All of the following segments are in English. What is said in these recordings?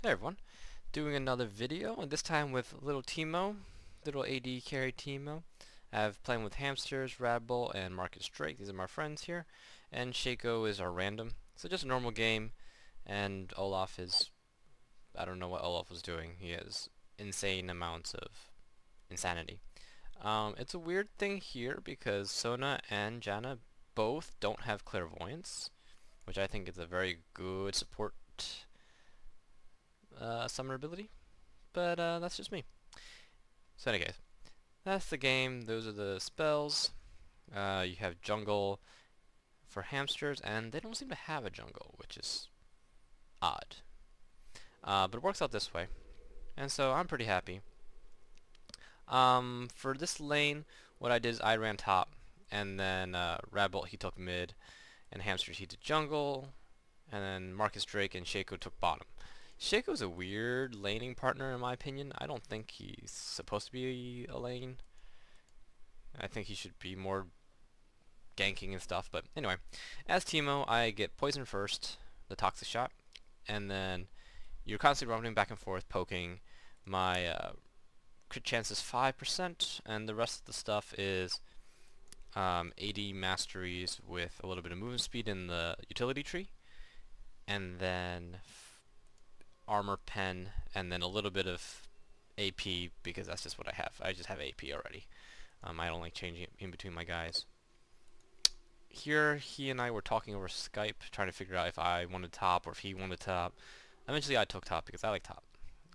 Hey everyone, doing another video, and this time with little Teemo, little AD carry Teemo. I have playing with Hamsters, Radbull, and Marcus Drake. These are my friends here, and Shaco is our random. So just a normal game, and Olaf is, I don't know what Olaf was doing. He has insane amounts of insanity. It's a weird thing here because Sona and Janna both don't have clairvoyance, which I think is a very good support summoner ability, but that's just me. So anyways, that's the game. Those are the spells. You have jungle for Hamsters, and they don't seem to have a jungle, which is odd. But it works out this way, and so I'm pretty happy. For this lane, what I did is I ran top, and then Radbolt he took mid, and Hamsters he did jungle, and then Marcus Drake and Shaco took bottom. Shaco's a weird laning partner in my opinion. I don't think he's supposed to be a lane. I think he should be more ganking and stuff, but anyway. As Teemo, I get poison first, the toxic shot, and then you're constantly running back and forth poking. My crit chance is 5%, and the rest of the stuff is 80 masteries with a little bit of movement speed in the utility tree, and then armor pen, and then a little bit of AP because that's just what I have. I just have AP already. I don't like changing it in between my guys. Here, he and I were talking over Skype, trying to figure out if I wanted top or if he wanted top. Eventually I took top because I like top.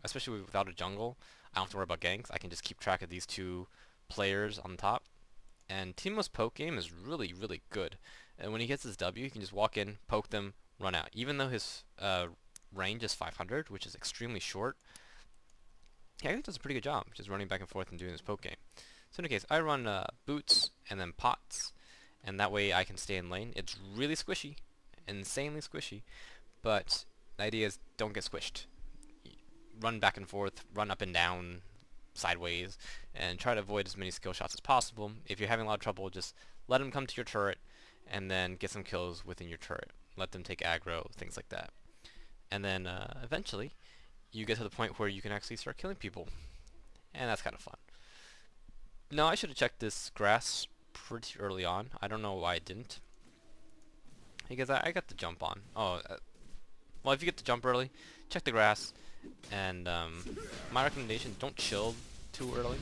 Especially without a jungle, I don't have to worry about ganks. I can just keep track of these two players on top. And Teemo's poke game is really, really good. And when he gets his W, he can just walk in, poke them, run out. Even though his range is 500, which is extremely short, yeah, I think does a pretty good job just running back and forth and doing this poke game. So in any case, I run boots and then pots, and that way I can stay in lane. It's really squishy, insanely squishy, but the idea is don't get squished. Run back and forth, run up and down, sideways, and try to avoid as many skill shots as possible. If you're having a lot of trouble, just let them come to your turret, and then get some kills within your turret. Let them take aggro, things like that. And then eventually you get to the point where you can actually start killing people, and that's kind of fun. Now I should have checked this grass pretty early on. I don't know why I didn't, because I got the jump on. Oh, well, if you get the jump early, check the grass, and my recommendation, don't chill too early.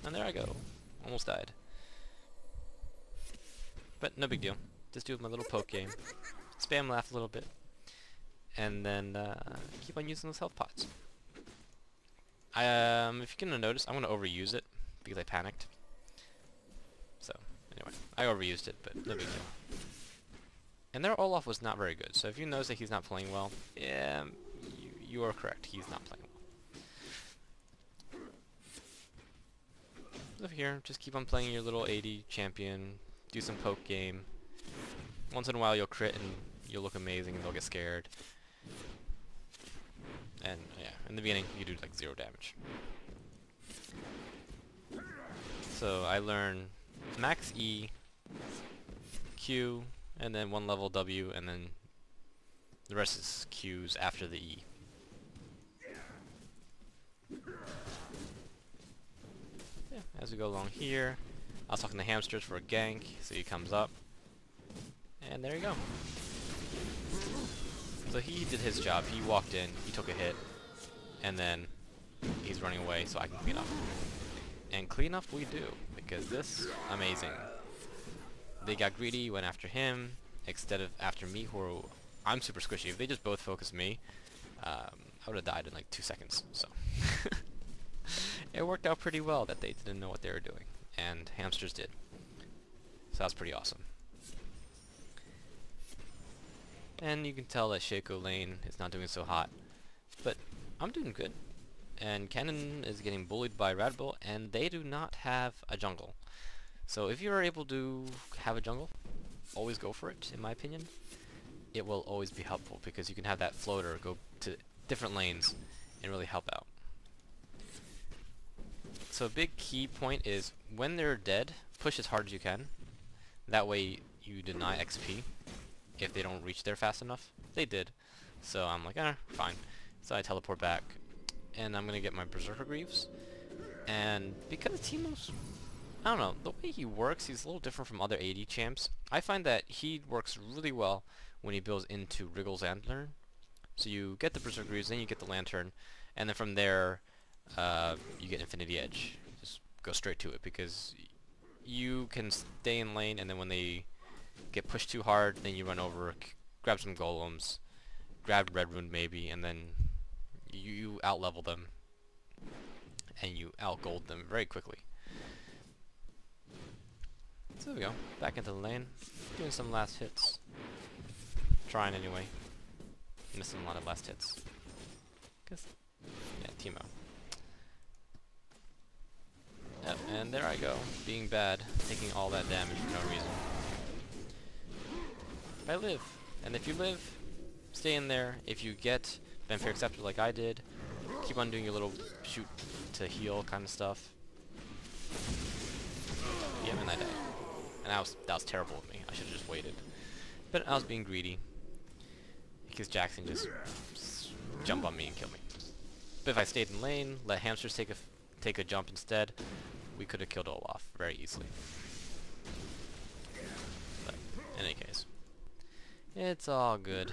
And there I go, almost died, but no big deal. Just do my little poke game, spam laugh a little bit, and then keep on using those health pots. If you're gonna notice, I'm gonna overuse it because I panicked. So anyway, I overused it, but no big deal. And their Olaf was not very good, so if you notice that he's not playing well, yeah, you are correct. He's not playing well. Over here, just keep on playing your little AD champion. Do some poke game. Once in a while, you'll crit and you'll look amazing, and they'll get scared. And yeah, in the beginning you do like 0 damage. So I learn max E, Q, and then 1 level W, and then the rest is Qs after the E. Yeah, as we go along here, I was talking to Hamsters for a gank, so he comes up, and there you go. So he did his job. He walked in, he took a hit, and then he's running away so I can clean up. And clean up we do, because this, amazing. They got greedy, went after him, instead of after me, who I'm super squishy. If they just both focused me, I would have died in like 2 seconds, so. It worked out pretty well that they didn't know what they were doing, and Hamsters did. So that's pretty awesome. And you can tell that Shaco lane is not doing so hot, but I'm doing good. And Cannon is getting bullied by Radbull, and they do not have a jungle. So if you are able to have a jungle, always go for it, in my opinion. It will always be helpful, because you can have that floater go to different lanes and really help out. So a big key point is, when they're dead, push as hard as you can. That way you deny XP. If they don't reach there fast enough. They did. So I'm like, fine. So I teleport back, and I'm gonna get my Berserker Greaves. And because Teemo's, I don't know, the way he works, he's a little different from other AD champs. I find that he works really well when he builds into Wriggle's Lantern. So you get the Berserker Greaves, then you get the Lantern, and then from there, you get Infinity Edge. Just go straight to it, because you can stay in lane, and then when they get pushed too hard, then you run over, grab some golems, grab Red Rune maybe, and then you out-level them, and you out-gold them very quickly. So there we go, back into the lane, doing some last hits. Trying anyway. Missing a lot of last hits. Yeah, Teemo. Yep, and there I go, being bad, taking all that damage for no reason. But I live, and if you live, stay in there. If you get Vampire Acceptor like I did, keep on doing your little shoot to heal kind of stuff. Yeah, and I died. And that was terrible of me. I should have just waited. But I was being greedy, because Jackson just jump on me and kill me. But if I stayed in lane, let hamsters take a jump instead, we could have killed Olaf very easily. But in any case, it's all good.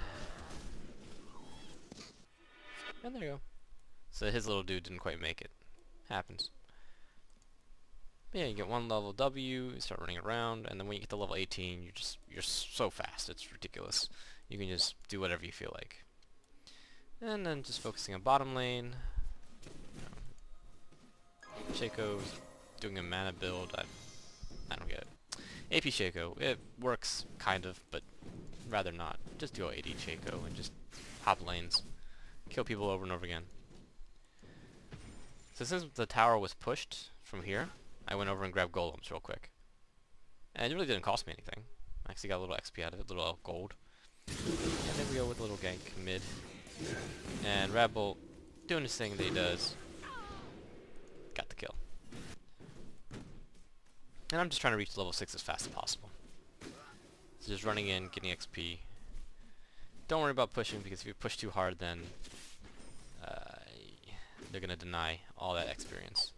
And there you go. So his little dude didn't quite make it. Happens. But yeah, you get one level W, you start running around, and then when you get to level 18, you're so fast, it's ridiculous. You can just do whatever you feel like. And then just focusing on bottom lane. Shaco's doing a mana build. I don't get it. AP Shaco, it works kind of, but rather not. Just do AD Shaco and just hop lanes. Kill people over and over again. So since the tower was pushed from here, I went over and grabbed golems real quick. And it really didn't cost me anything. I actually got a little XP out of it, a little gold. And then we go with a little gank mid. And Rabble doing his thing that he does. Got the kill. And I'm just trying to reach level 6 as fast as possible. So just running in, getting XP. Don't worry about pushing, because if you push too hard, then they're going to deny all that experience.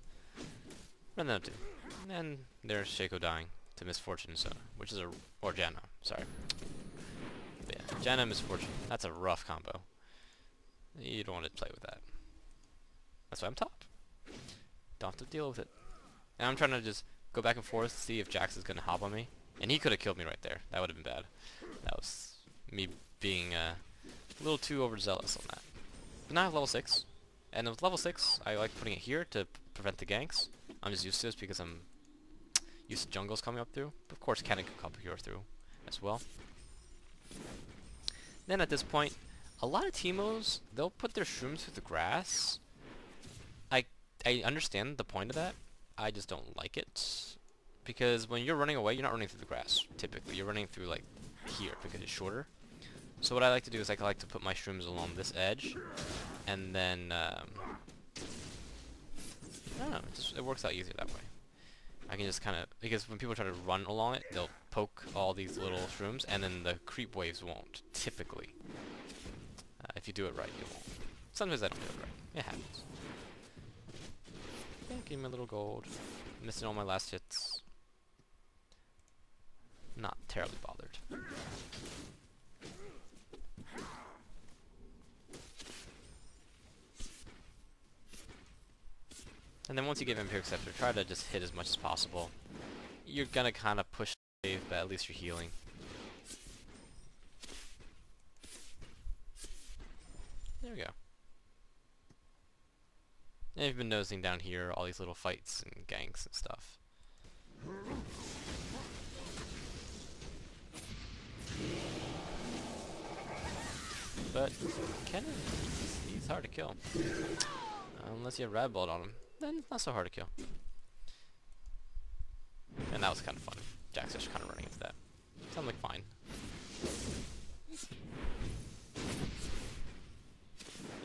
Run them too. And there's Shaco dying to Misfortune, so, which is or Janna, sorry. But yeah, Janna and Misfortune, that's a rough combo. You don't want to play with that. That's why I'm top. Don't have to deal with it. And I'm trying to just go back and forth, see if Jax is going to hop on me. And he could have killed me right there. That would have been bad. That was me being a little too overzealous on that. But now I have level 6. And with level 6, I like putting it here to prevent the ganks. I'm just used to this because I'm used to jungles coming up through. But of course, Cannon can come here through as well. Then at this point, a lot of Teemos, they'll put their shrooms through the grass. I understand the point of that. I just don't like it. Because when you're running away, you're not running through the grass, typically. You're running through, like, here, because it's shorter. So what I like to do is I like to put my shrooms along this edge. And then, I don't know, it works out easier that way. I can just kind of, because when people try to run along it, they'll poke all these little shrooms, and then the creep waves won't, typically. If you do it right, you won't. Sometimes I don't do it right. It happens. Yeah, give me a little gold. Missing all my last hits. Not terribly bothered. And then once you get Vampire Acceptor, try to just hit as much as possible. You're gonna kind of push the wave, but at least you're healing. There we go. And you've been noticing down here all these little fights and ganks and stuff. But Kennen, he's hard to kill. Unless you have Rad Bolt on him, then not so hard to kill. And that was kind of fun. Jack's just kind of running into that. Sounds like fine.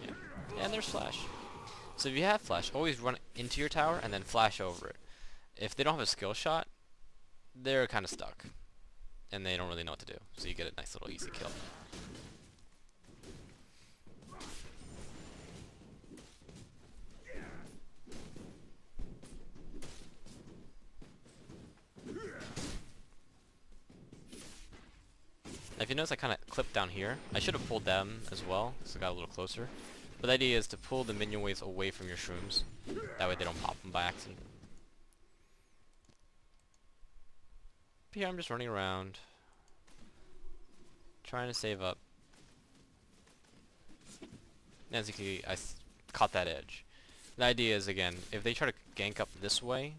Yeah. And there's Flash. So if you have Flash, always run into your tower and then flash over it. If they don't have a skill shot, they're kind of stuck. And they don't really know what to do. So you get a nice little easy kill. If you notice, I kind of clipped down here. I should have pulled them as well, so I got a little closer. But the idea is to pull the minion waves away from your shrooms. That way they don't pop them by accident. But here I'm just running around, trying to save up. And as you can see, I caught that edge. The idea is, again, if they try to gank up this way,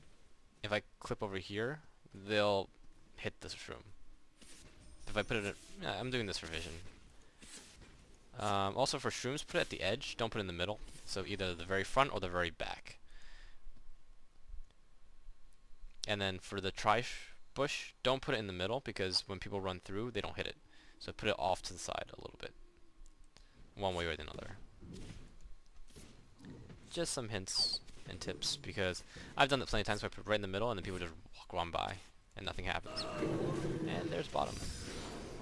if I clip over here, they'll hit the shroom. If I put it in, I'm doing this for vision. Also for shrooms, put it at the edge, don't put it in the middle. So either the very front or the very back. And then for the bush, don't put it in the middle, because when people run through, they don't hit it. So put it off to the side a little bit. One way or another. Just some hints and tips, because I've done it plenty of times where I put it right in the middle and then people just walk on by and nothing happens. And there's bottom.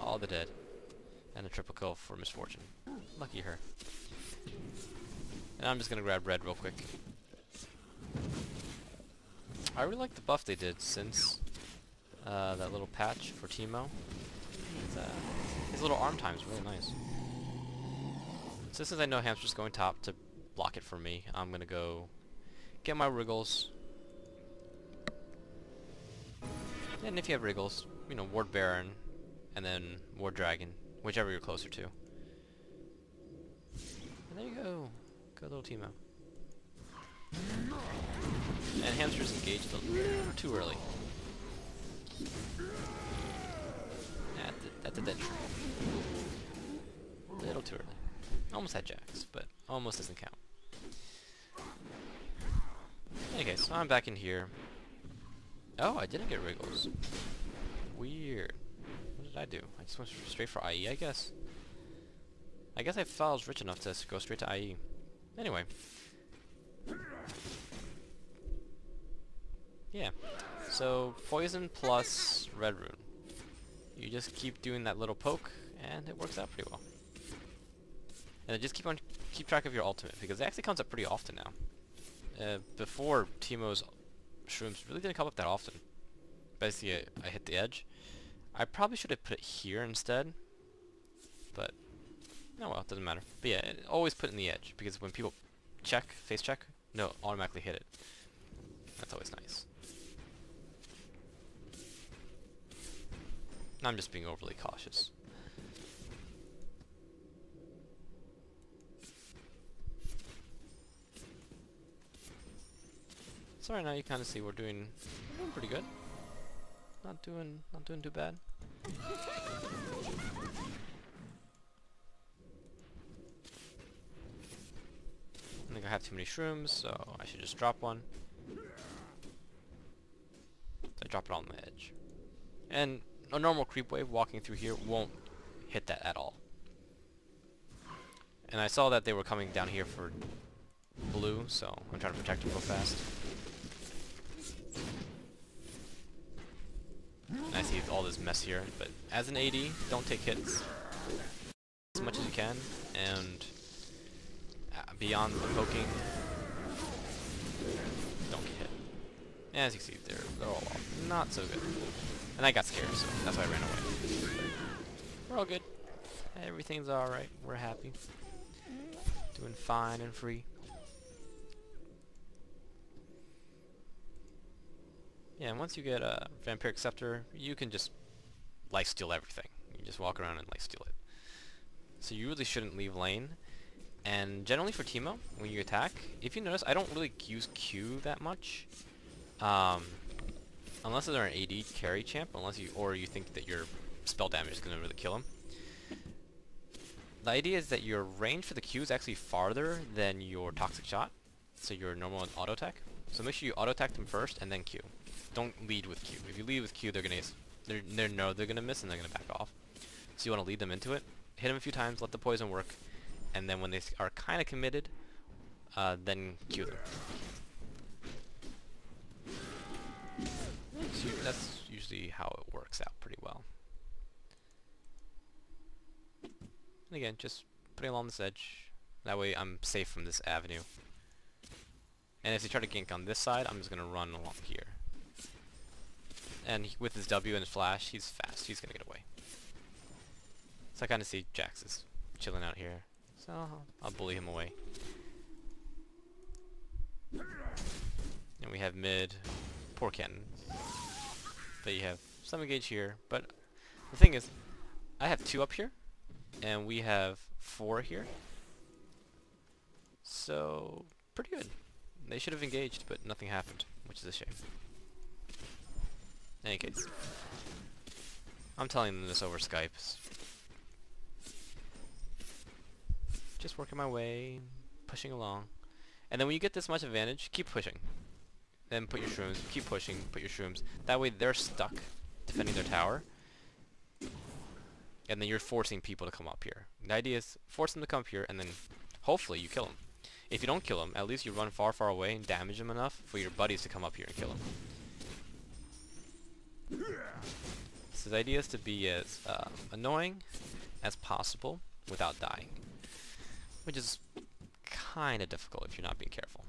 All the dead. And a triple kill for Misfortune. Lucky her. And I'm just gonna grab red real quick. I really like the buff they did since that little patch for Teemo. His little arm time is really nice. So since I know Hamster's going top to block it for me, I'm gonna go get my Wriggles. And if you have Wriggles, you know, Ward Baron, and then Ward Dragon, whichever you're closer to. And there you go. Good little Teemo. And Hamster's engaged a little too early. That's a dead tree. A little too early. Almost had Jax, but almost doesn't count. Okay, so I'm back in here. Oh, I didn't get Wriggles. Weird. What did I do? I just went straight for IE, I guess. I guess I thought I was rich enough to go straight to IE. Anyway. Yeah. So, poison plus red rune. You just keep doing that little poke, and it works out pretty well. And then just keep track of your ultimate, because it actually comes up pretty often now. Before, Teemo's shrooms really didn't come up that often. Basically, I hit the edge. I probably should have put it here instead, but oh well, it doesn't matter. But yeah, always put it in the edge, because when people check, face check, no, automatically hit it. That's always nice. I'm just being overly cautious. So right now you kind of see we're doing pretty good. Not doing too bad. I think I have too many shrooms, so I should just drop one. So I drop it on the edge. And a normal creep wave walking through here won't hit that at all. And I saw that they were coming down here for blue, so I'm trying to protect them real fast. And I see all this mess here, but as an AD, don't take hits as much as you can, and beyond the poking, don't get hit. And as you can see, they're all off. Not so good. And I got scared, so that's why I ran away. We're all good. Everything's alright. We're happy. Doing fine and free. Yeah, and once you get a Vampiric Scepter, you can just lifesteal everything. You just walk around and lifesteal it. So you really shouldn't leave lane. And generally for Teemo, when you attack, if you notice, I don't really use Q that much. Unless they're an AD carry champ, or you think that your spell damage is going to really kill him. The idea is that your range for the Q is actually farther than your toxic shot, so your normal auto attack. So make sure you auto attack them first and then Q. Don't lead with Q. If you lead with Q, they're gonna miss and they're gonna back off. So you want to lead them into it, hit them a few times, let the poison work, and then when they are kind of committed, then Q them. That's usually how it works out pretty well. And again, just putting along this edge. That way I'm safe from this avenue. And if they try to gank on this side, I'm just going to run along here. And with his W and his flash, he's fast. He's going to get away. So I kind of see Jax is chilling out here. So I'll bully him away. And we have mid, poor Ken. But you have some engage here. But the thing is, I have 2 up here, and we have 4 here. So pretty good. They should have engaged, but nothing happened, which is a shame. In any case, I'm telling them this over Skype. Just working my way, pushing along. And then when you get this much advantage, keep pushing. Then put your shrooms, keep pushing, put your shrooms. That way they're stuck defending their tower. And then you're forcing people to come up here. The idea is force them to come up here, and then hopefully you kill them. If you don't kill them, at least you run far, far away and damage them enough for your buddies to come up here and kill them. So the idea is to be as annoying as possible without dying, which is kind of difficult if you're not being careful.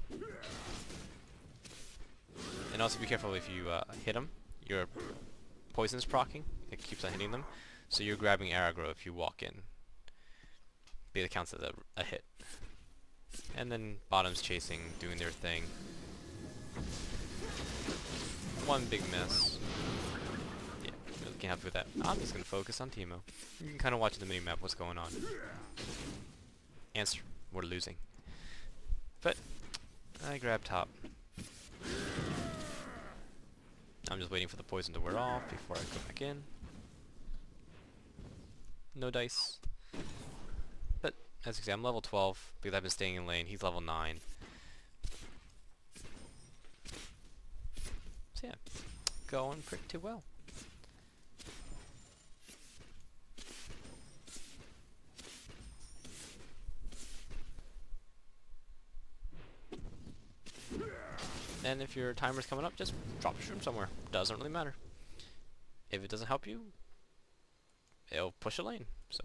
And also be careful if you hit them. Your poison's proccing. It keeps on hitting them. So you're grabbing aggro if you walk in. It counts as a hit. And then bottom's chasing, doing their thing. One big miss. Yeah, really can't help you with that. I'm just going to focus on Teemo. You can kind of watch the minimap what's going on. Answer, we're losing. But I grab top. I'm just waiting for the poison to wear off before I go back in. No dice. But as you can see, I'm level 12 because I've been staying in lane. He's level 9. So yeah, going pretty well. And if your timer's coming up, just drop your shroom somewhere. Doesn't really matter. If it doesn't help you, it'll push a lane. So,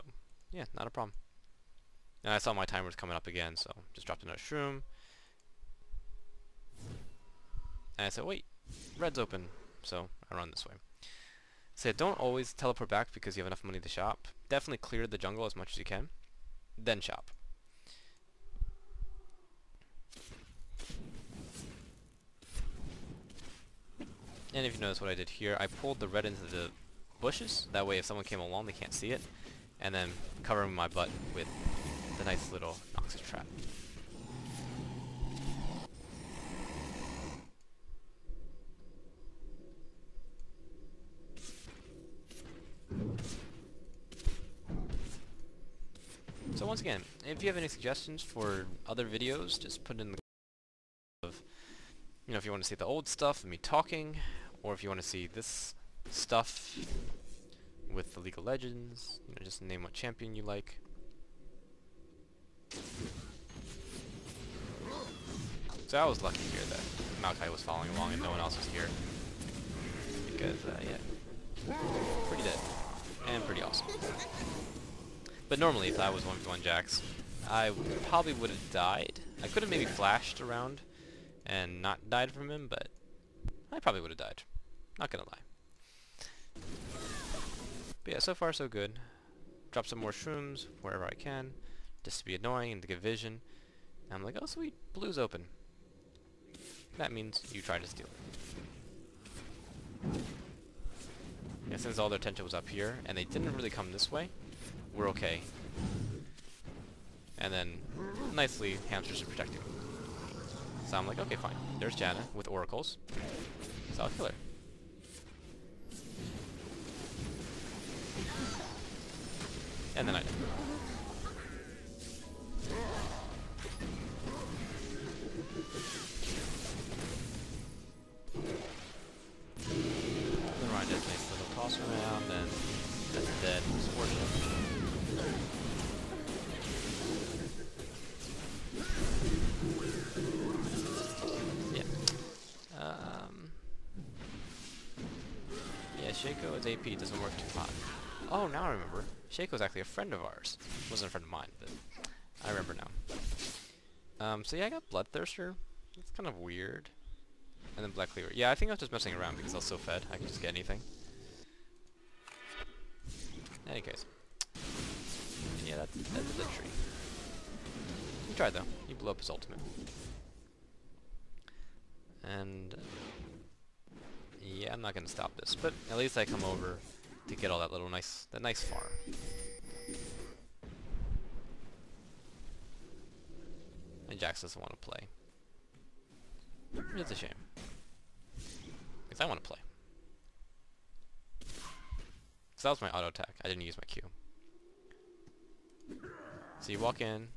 yeah, not a problem. And I saw my timer's coming up again, so just dropped another shroom. And I said, wait, red's open. So I run this way. So don't always teleport back because you have enough money to shop. Definitely clear the jungle as much as you can. Then shop. And if you notice what I did here, I pulled the red into the bushes. That way if someone came along, they can't see it. And then covering my butt with the nice little Noxus trap. So once again, if you have any suggestions for other videos, just put in the of, you know, if you want to see the old stuff of me talking, or if you want to see this stuff with the League of Legends, you know, just name what champion you like. So I was lucky here that Maokai was following along and no one else was here, because yeah, pretty dead and pretty awesome. But normally, if I was 1v1 Jax, I probably would have died. I could have maybe flashed around and not died from him, but I probably would have died. Not gonna lie. But yeah, so far so good. Drop some more shrooms wherever I can, just to be annoying and to get vision. And I'm like, oh sweet, blue's open. That means you try to steal it. Yeah, since all their attention was up here, and they didn't really come this way, we're okay. And then, nicely, hamsters are protecting. So I'm like, okay, fine. There's Janna with oracles. So I'll kill her. And then I die. Then Ryan does a nice little toss around, then that's dead. Misfortune. Yeah, Shaco's AP doesn't work too hot. Oh, now I remember. Shaco's actually a friend of ours. Wasn't a friend of mine, but I remember now. So yeah, I got Bloodthirster. It's kind of weird. And then Black Cleaver. Yeah, I think I was just messing around because I was so fed. I could just get anything. In any case. Yeah, that's a dead tree. He tried though. He blew up his ultimate. And yeah, I'm not gonna stop this, but at least I come over to get all that little nice farm. And Jax doesn't want to play. It's a shame. Because I want to play. Because that was my auto attack. I didn't use my Q. So you walk in.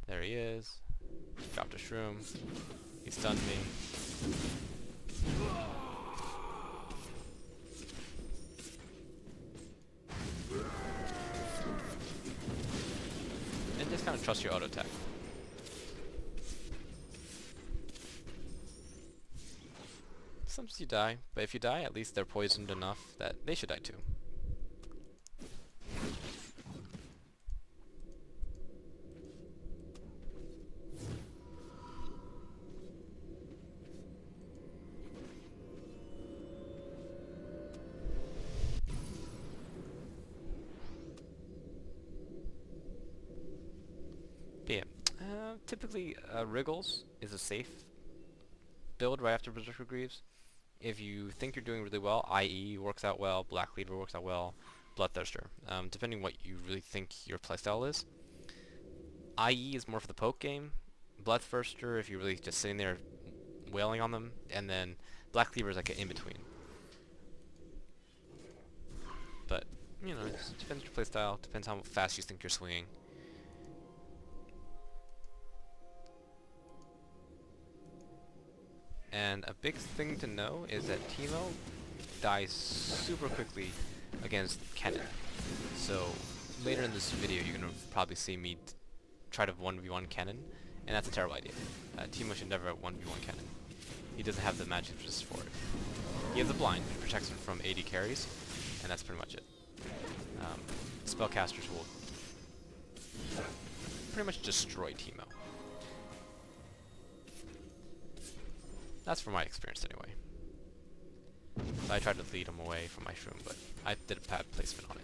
There he is. Dropped a shroom. He stunned me. And just kind of trust your auto attack. Sometimes you die, but if you die, at least they're poisoned enough that they should die too. But yeah, typically Wriggles is a safe build right after Berserker Greaves. If you think you're doing really well, IE works out well, Black Cleaver works out well, Bloodthirster. Depending what you really think your playstyle is. IE is more for the poke game. Bloodthirster if you're really just sitting there wailing on them, and then Black Cleaver is like an in-between. But, you know, it just depends on your playstyle, depends how fast you think you're swinging. And a big thing to know is that Teemo dies super quickly against Kennen. So later in this video you're going to probably see me try to 1v1 Kennen, and that's a terrible idea. Teemo should never 1v1 Kennen. He doesn't have the magic resist for it. He has the blind, which protects him from AD carries, and that's pretty much it. Spellcasters will pretty much destroy Teemo. That's from my experience anyway. So I tried to lead him away from my shroom, but I did a bad placement on it.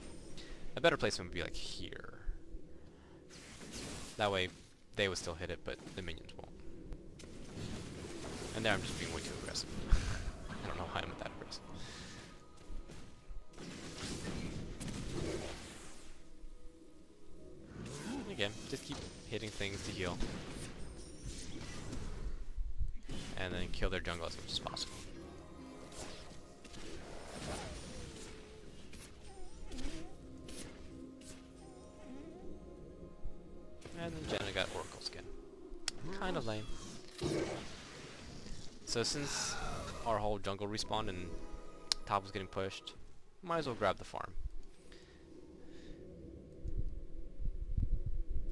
A better placement would be like here. That way they would still hit it, but the minions won't. And there I'm just being way too aggressive. I don't know why I'm that aggressive. Again, just keep hitting things to heal. And then kill their jungle as much as possible. And then Jenna got Oracle skin. Kind of lame. So since our whole jungle respawned and top was getting pushed, might as well grab the farm.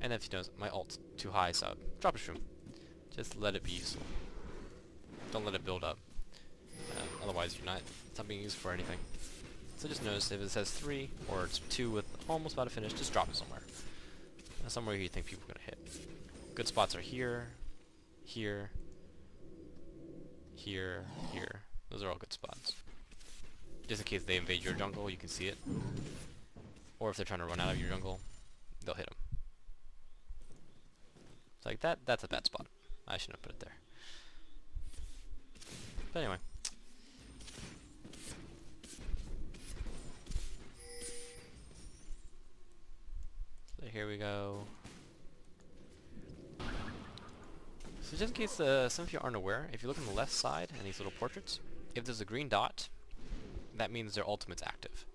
And if you notice, my ult's too high, so drop a shroom. Just let it be useful. Don't let it build up. Otherwise it's not being used for anything. So just notice if it says 3 or it's 2 with almost about to finish, just drop it somewhere. Somewhere you think people are going to hit. Good spots are here, here, here, here. Those are all good spots. Just in case they invade your jungle, you can see it. Or if they're trying to run out of your jungle, they'll hit them. So like that's a bad spot. I shouldn't have put it there. But anyway. So here we go. So just in case some of you aren't aware, if you look on the left side and these little portraits, if there's a green dot, that means their ultimate's active.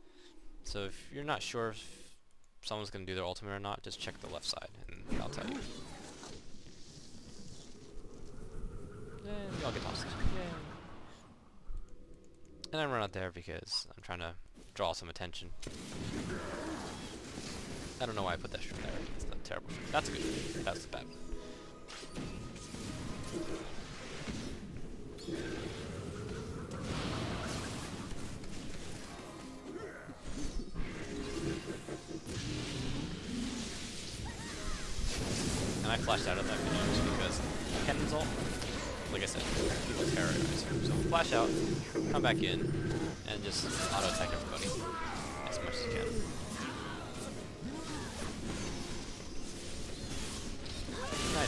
So if you're not sure if someone's going to do their ultimate or not, just check the left side and I'll tell you. And I'll get tossed. Yay. And I run out there because I'm trying to draw some attention. I don't know why I put that shroom there. It's a terrible shroom. That's a good shroom. That's the bad one. And I flashed out of that video because Kennen's ult, like I said, people terrorize him. So flash out, come back in, and just auto attack everybody as much as you can.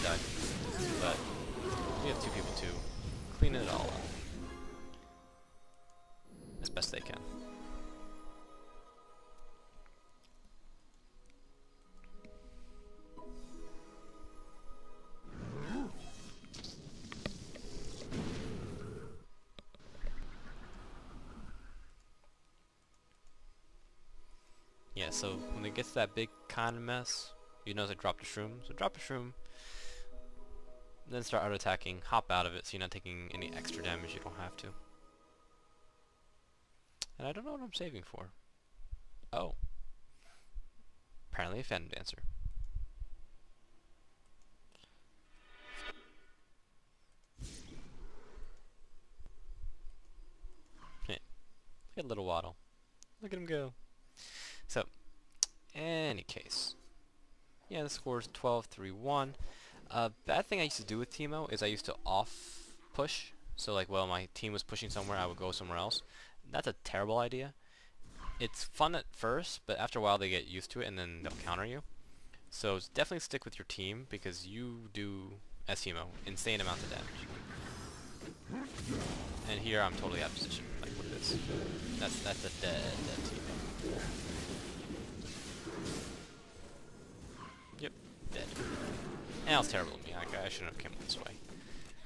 died. But we have 2 people too. Cleaning it all up. As best they can. Yeah, so when it gets to that big kind of mess, you notice I dropped a shroom. So drop a shroom, then start auto-attacking, hop out of it so you're not taking any extra damage you don't have to. And I don't know what I'm saving for. Oh. Apparently a Phantom Dancer. Hey, look at little Waddle. Look at him go. So, any case. Yeah, the score is 12-3-1. Bad thing I used to do with Teemo is I used to off push. So like, while my team was pushing somewhere, I would go somewhere else. That's a terrible idea. It's fun at first, but after a while they get used to it and then they'll counter you. So definitely stick with your team because you do, as Teemo, insane amounts of damage. And here I'm totally out of position, like what it is. That's a dead Teemo. Yep, dead. And that was terrible of me. I shouldn't have come this way.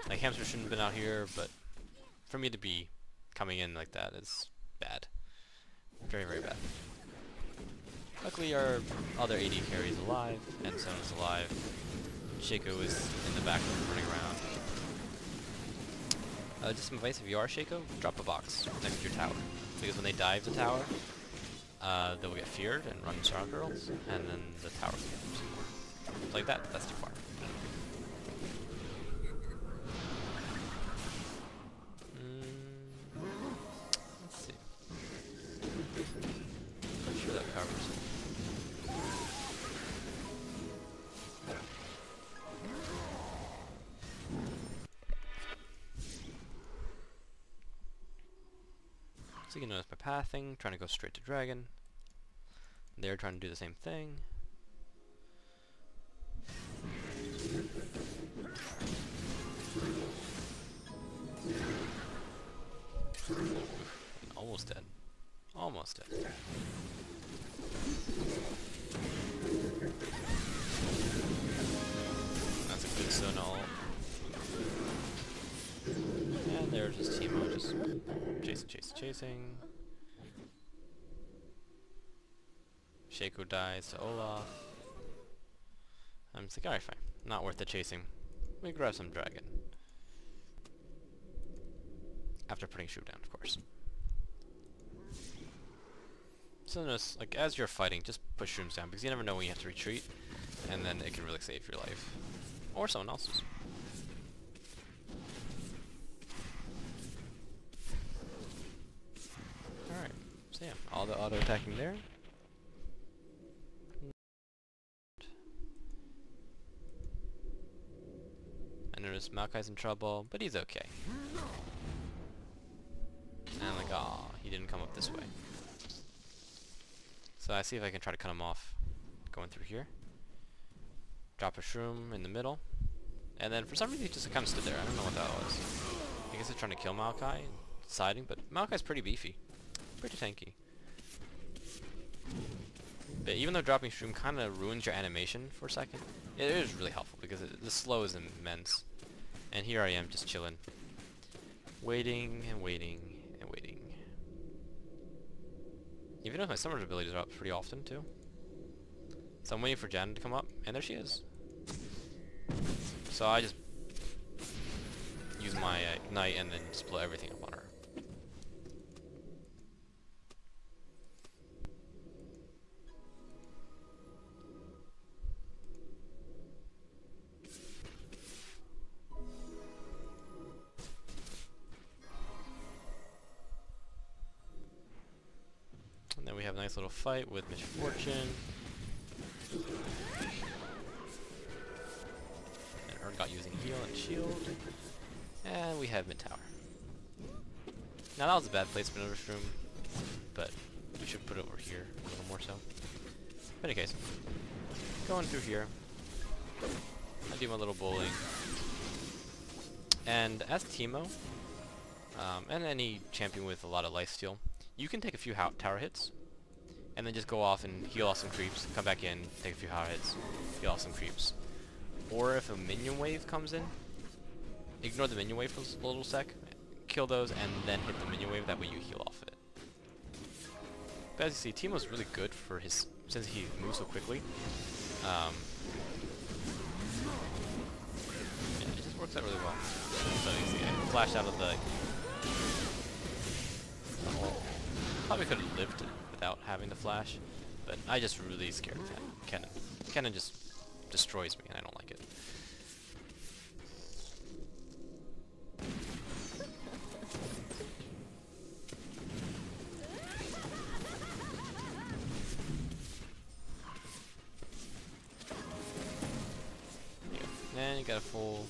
Like, Hamster shouldn't have been out here, but for me to be coming in like that is bad. Very, very bad. Luckily, our other AD carry is alive, and Son is alive. Shaco is in the back running around. Just some advice, if you are Shaco, drop a box next to your tower. Because when they dive the tower, they'll get feared and run circles, and then the tower will get them some more. So like that, that's too far. Let's see. I'm sure that covers it. So you can notice my pathing, trying to go straight to dragon. They're trying to do the same thing. Almost dead. Almost dead. That's a good Sun ult. And there's just Teemo just chasing. Shaco dies to Olaf. I'm just like, alright, fine. Not worth the chasing. We grab some dragon. After putting Shu down, of course. So notice, like, as you're fighting, just push shrooms down, because you never know when you have to retreat, and then it can really save your life. Or someone else's. Alright, so yeah, all the auto-attacking there. I notice Maokai's in trouble, but he's okay. And I'm like, aw, he didn't come up this way. So I see if I can try to cut him off going through here. Drop a shroom in the middle. And then for some reason he just kind of stood there. I don't know what that was. I guess he's trying to kill Maokai, deciding, but Maokai's pretty beefy. Pretty tanky. But even though dropping shroom kind of ruins your animation for a second, it is really helpful because the slow is immense. And here I am just chilling. Waiting and waiting and waiting. Even though my summer's abilities are up pretty often too. So I'm waiting for Jan to come up, and there she is. So I just use my ignite and then just blow everything up on her. And then we have a nice little fight with Misfortune. And Urgot using heal and shield. And we have mid tower. Now that was a bad placement of a shroom, but we should put it over here a little more so. In any case, going through here. I do my little bowling. And as Teemo, and any champion with a lot of lifesteal, you can take a few tower hits, and then just go off and heal off some creeps, come back in, take a few tower hits, heal off some creeps. Or if a minion wave comes in, ignore the minion wave for a little sec, kill those, and then hit the minion wave, that way you heal off it. But as you see, Teemo's really good for his, since he moves so quickly. Yeah, it just works out really well. So you see, I flashed out of the hole. Probably could have lived without having the flash, but I just really scared Kennen. Kennen just destroys me, and I don't like it. And you got a full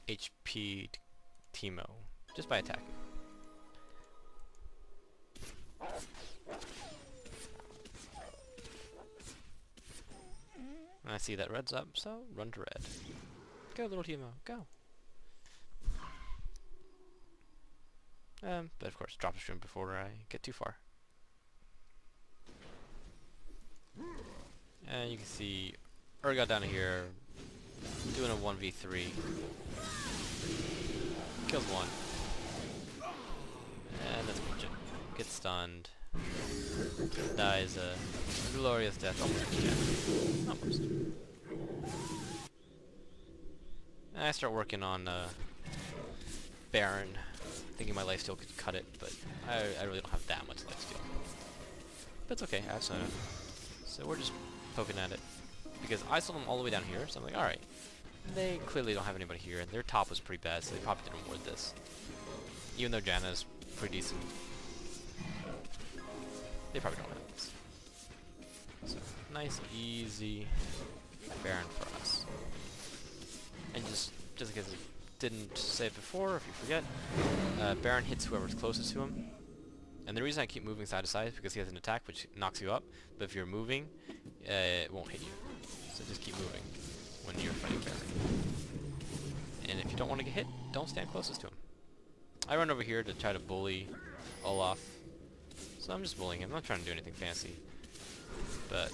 HP Teemo just by attacking. And I see that red's up, so run to red. Go, little Teemo, go. But of course, drop a stream before I get too far. And you can see Urgot down here doing a 1v3. Kills one. And that's pretty good. Gets stunned. Dies a glorious death. Almost. And I start working on Baron. Thinking my lifesteal could cut it, but I really don't have that much lifesteal. But it's okay, I have Sona. So we're just poking at it. Because I saw them all the way down here, so I'm like, alright. They clearly don't have anybody here, and their top was pretty bad, so they probably didn't ward this. Even though Janna's pretty decent. They probably don't have this. So, nice, easy Baron for us. And just in case I didn't say it before, if you forget, Baron hits whoever's closest to him. And the reason I keep moving side to side is because he has an attack which knocks you up, but if you're moving, it won't hit you. So just keep moving when you're fighting Baron. And if you don't want to get hit, don't stand closest to him. I run over here to try to bully Olaf. So I'm just bullying him, I'm not trying to do anything fancy. But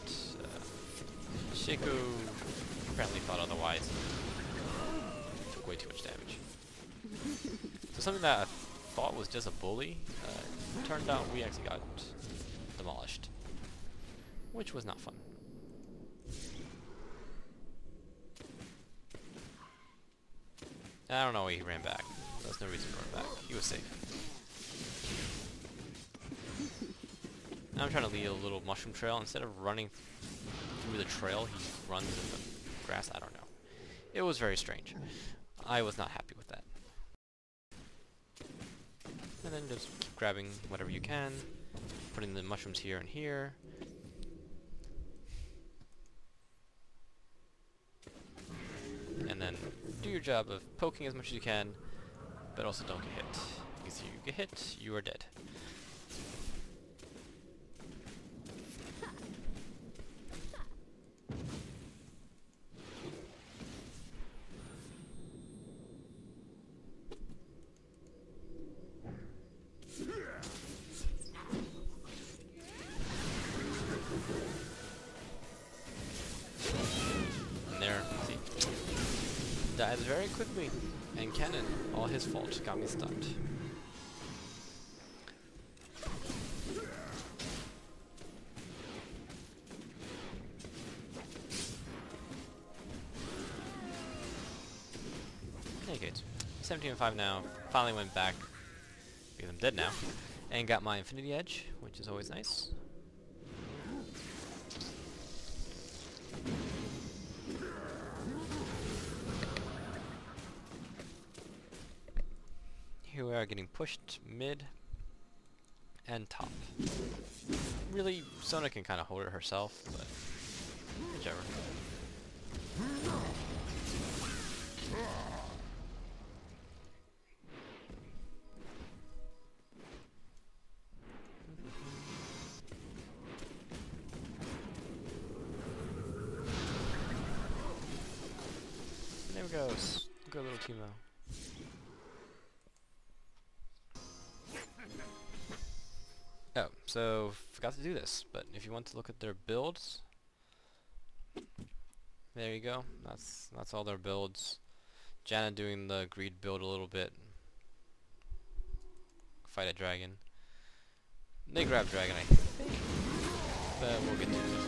Shaco apparently thought otherwise. Took way too much damage. So something that I thought was just a bully, turned out we actually got demolished. Which was not fun. I don't know why he ran back. There's no reason to run back. He was safe. Now I'm trying to lead a little mushroom trail. Instead of running through the trail, he runs in the grass. I don't know. It was very strange. I was not happy with that. And then just keep grabbing whatever you can, putting the mushrooms here and here. And then do your job of poking as much as you can, but also don't get hit. Because if you get hit, you are dead. Dies very quickly, and Kennen, all his fault, got me stunned. Okay, 17-5 now. Finally went back, because I'm dead now, and got my Infinity Edge, which is always nice. Here we are getting pushed mid and top. Really, Sona can kind of hold it herself, but whichever. close. Good little Teemo. Oh, so forgot to do this, but if you want to look at their builds, there you go. That's all their builds. Janna doing the greed build a little bit. Fight a dragon. They grab dragon, I think. But we'll get to this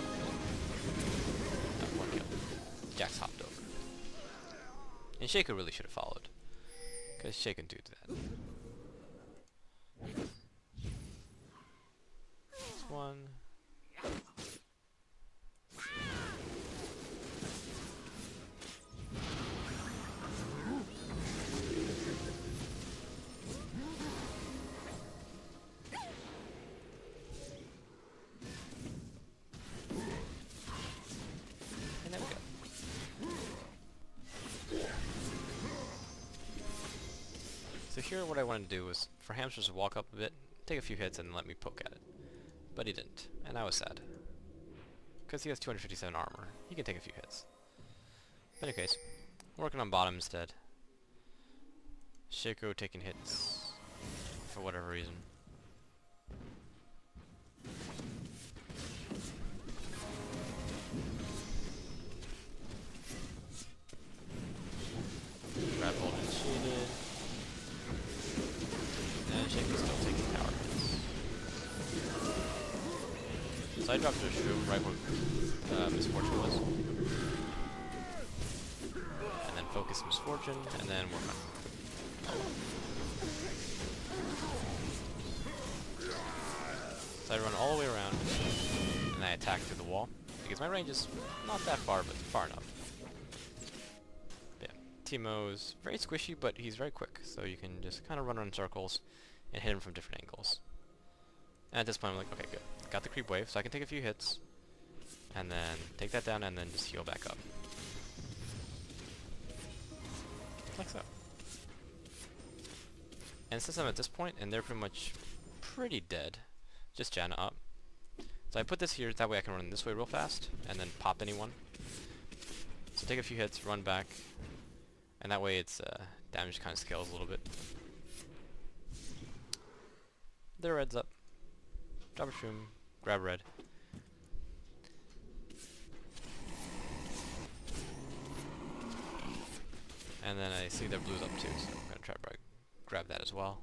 one kill. Jax hopped over. And Shaco really should have followed. Because Shaco can do that. This one. And there we go. So here what I wanted to do was for Hamsters to walk up a bit, take a few hits, and let me poke at it. But he didn't, and I was sad. Because he has 257 armor. He can take a few hits. But anyways, I'm working on bottom instead. Shaco taking hits for whatever reason. Grab hold and shielded. And Shaco's still taking tower hits. So I dropped a shroom right where Misfortune was. And then focus Misfortune, and then work on. So I run all the way around, and I attack through the wall, because my range is not that far, but far enough. But yeah, Teemo's very squishy, but he's very quick, so you can just kind of run around in circles and hit him from different angles. And at this point I'm like, okay, good. Got the creep wave, so I can take a few hits, and then take that down, and then just heal back up. Like so. And since I'm at this point, and they're pretty much pretty dead, just Janna up. So I put this here, that way I can run this way real fast, and then pop anyone. So take a few hits, run back, and that way its damage kind of scales a little bit. Their red's up. Drop a shroom, grab red. And then I see their blues up too, so I'm gonna try to grab that as well.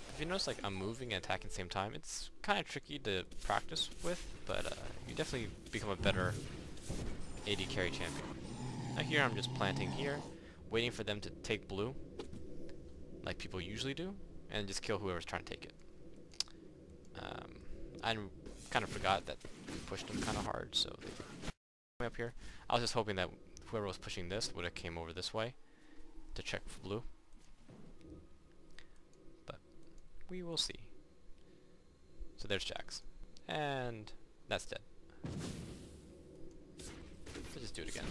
If you notice, like, I'm moving and attacking at the same time, it's kind of tricky to practice with, but you definitely become a better AD carry champion. Now here I'm just planting here, waiting for them to take blue, like people usually do, and just kill whoever's trying to take it. I kind of forgot that we pushed them kind of hard, so they came up here. I was just hoping that whoever was pushing this would have came over this way to check for blue. But we will see. So there's Jax. And that's dead. Let's just do it again.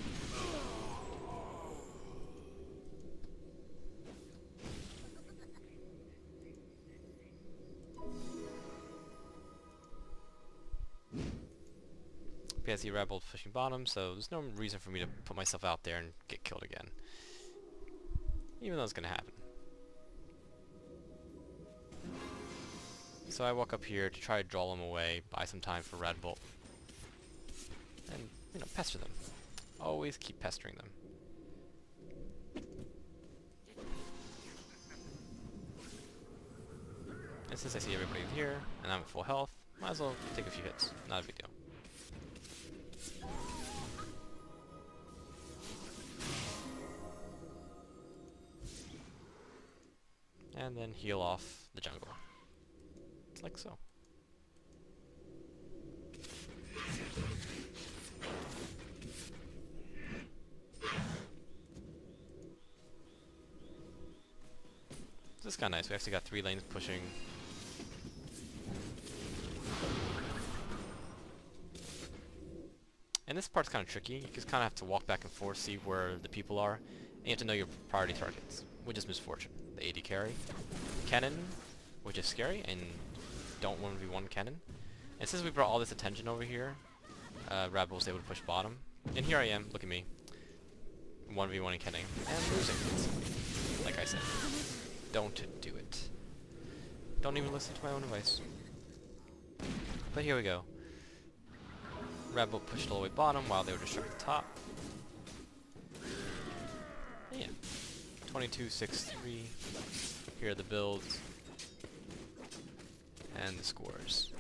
PSE Rebel pushing bottom, so there's no reason for me to put myself out there and get killed again. Even though it's gonna happen. So I walk up here to try to draw them away, buy some time for Red Bolt. And, you know, pester them. Always keep pestering them. And since I see everybody here, and I'm at full health, might as well take a few hits. Not a big deal. And then heal off the jungle. It's like so. This is kind of nice. We actually got 3 lanes pushing. And this part's kind of tricky. You just kind of have to walk back and forth, see where the people are, and you have to know your priority targets. which is Misfortune, the AD carry. Cannon, which is scary, and don't 1v1 Cannon. And since we brought all this attention over here, Rabble was able to push bottom. And here I am, look at me, 1v1 Cannon, and losing. Like I said, don't do it. Don't even listen to my own advice. But here we go. Rabble pushed all the way bottom while they were distracted at the top. And yeah, 22-6-3. Here are the builds and the scores.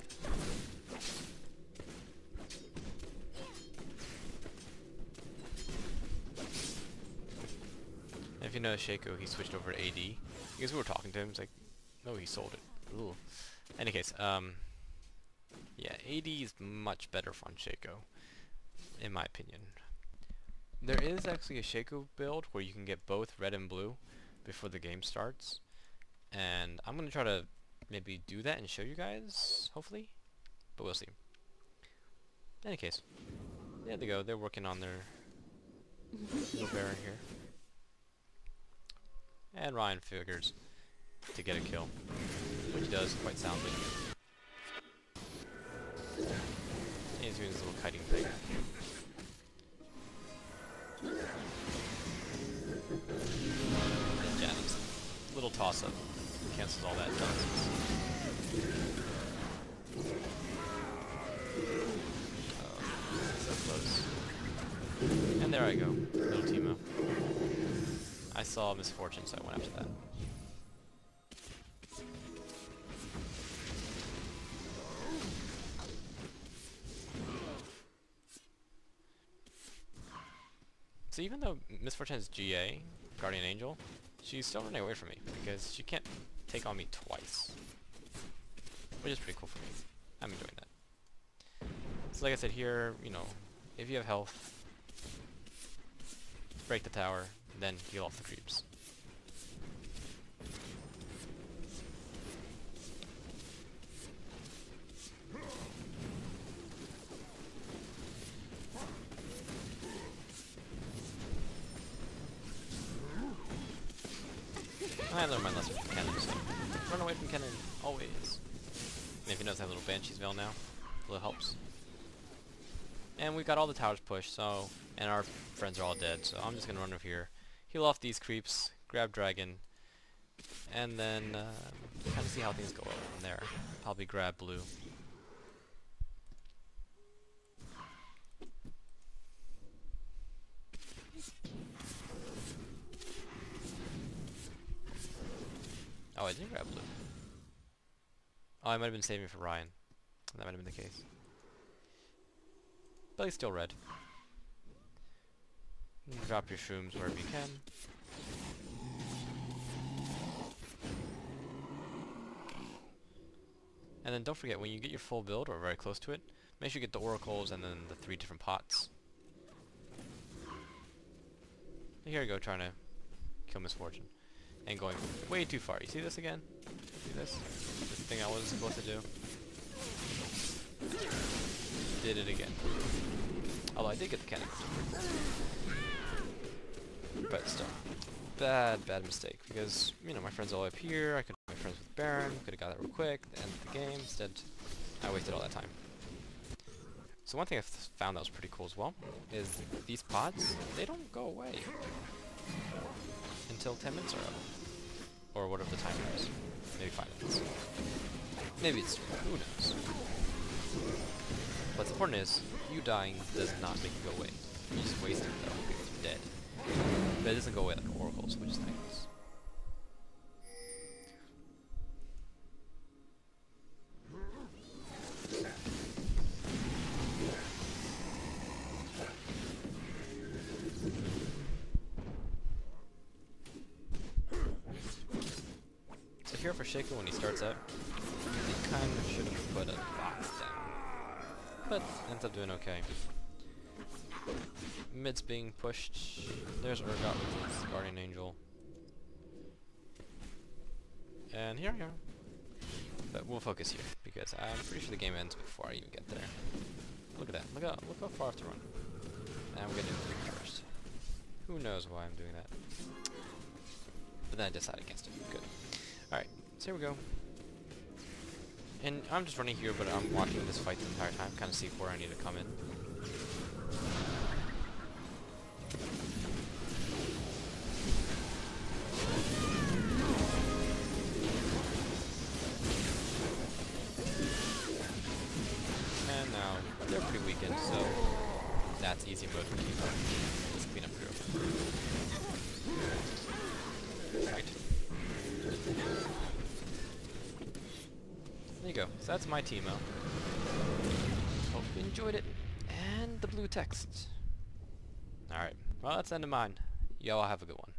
And if you know Shaco, he switched over to AD. Because we were talking to him, he's like, no, he sold it. Ooh. Any case, yeah, AD is much better on Shaco, in my opinion. There is actually a Shaco build where you can get both red and blue before the game starts. And I'm going to try to maybe do that and show you guys, hopefully. But we'll see. In any case, there they go. They're working on their little Baron here. And Ryan figures to get a kill, which he does quite soundly. And he's doing this little kiting thing. And Janet's little toss-up cancels all that nonsense. Oh, so close. And there I go, little Teemo. I saw Misfortune, so I went after that. So even though Misfortune has GA, Guardian Angel, she's still running away from me because she can't take on me twice. Which is pretty cool for me. I'm enjoying that. So like I said here, you know, if you have health, break the tower, then heal off the creeps. I learned my lesson from Cannon, so run away from Cannon, always. And if you notice, I have a little Banshee's Veil now, a little helps. And we got all the towers pushed, so, and our friends are all dead, so I'm just gonna run over here, heal off these creeps, grab Dragon, and then kind of see how things go from there. Probably grab blue. Oh, I didn't grab blue. Oh, I might have been saving for Ryan. That might have been the case. But he's still red. You can drop your shrooms wherever you can. And then don't forget, when you get your full build, or very close to it, make sure you get the oracles and then the 3 different pots. Here you go, trying to kill Misfortune. And going way too far. You see this again? See this? This thing I wasn't supposed to do. Did it again. Although I did get the cannon. But still. Bad mistake. Because, you know, my friend's all up here. I could have my friends with Baron. Could have got that real quick. End of the game. Instead, I wasted all that time. So one thing I found that was pretty cool as well is these pods, they don't go away until 10 minutes are up. Or whatever the timer is. Maybe 5 minutes. Maybe it's 3. Who knows? What's important is, you dying does not make it go away. You just waste it though, because you're dead. But it doesn't go away like oracles, which is nice. Here for Shaco when he starts out, he kind of should have put a box down, but ends up doing okay. Mid's being pushed. There's Urgot with his Guardian Angel, and here we are. But we'll focus here because I'm pretty sure the game ends before I even get there. Look at that! Look how far I have to run. And I'm getting 3 first. Who knows why I'm doing that? but then I decided against it. Good. Alright, so here we go. And I'm just running here, but I'm watching this fight the entire time, kind of see where I need to come in. And now they're pretty weakened, so that's easy mode for Teemo. Let's clean up crew. Right. There you go. So that's my Teemo. Hope you enjoyed it. And the blue text. Alright. Well, that's the end of mine. Y'all have a good one.